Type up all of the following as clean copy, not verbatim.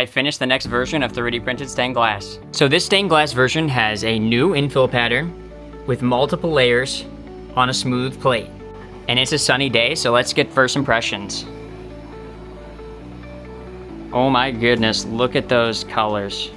I finished the next version of 3D printed stained glass. So this stained glass version has a new infill pattern with multiple layers on a smooth plate. And it's a sunny day, so let's get first impressions. Oh my goodness, look at those colors.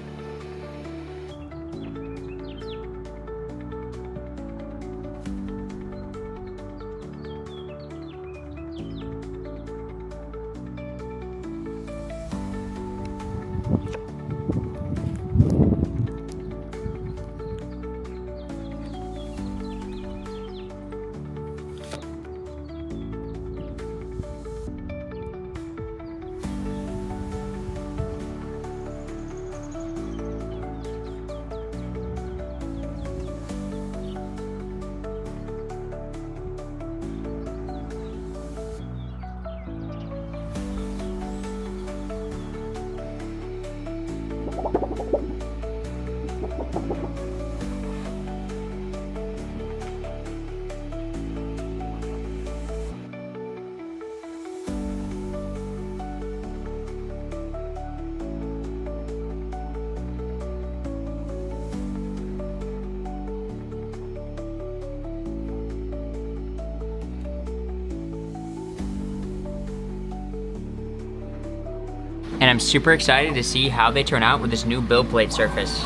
And I'm super excited to see how they turn out with this new build plate surface.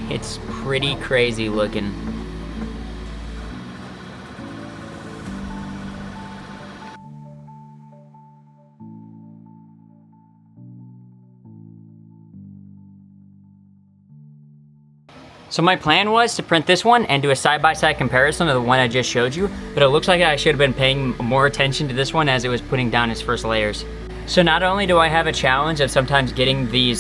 It's pretty crazy looking. So my plan was to print this one and do a side-by-side comparison of the one I just showed you, but it looks like I should have been paying more attention to this one as it was putting down its first layers. So not only do I have a challenge of sometimes getting these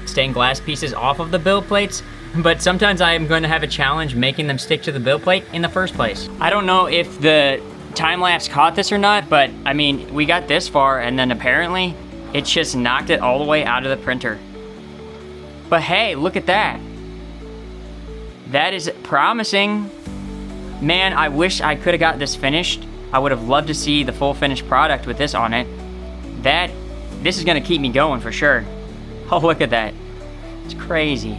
stained glass pieces off of the build plates, but sometimes I am going to have a challenge making them stick to the build plate in the first place. I don't know if the time-lapse caught this or not, but I mean, we got this far and then apparently it just knocked it all the way out of the printer. But hey, look at that. That is promising. Man, I wish I could have got this finished. I would have loved to see the full finished product with this on it. This is gonna keep me going for sure. Oh, look at that. It's crazy.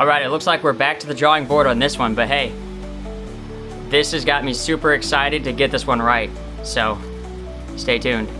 All right, it looks like we're back to the drawing board on this one, but hey, this has got me super excited to get this one right. So, stay tuned.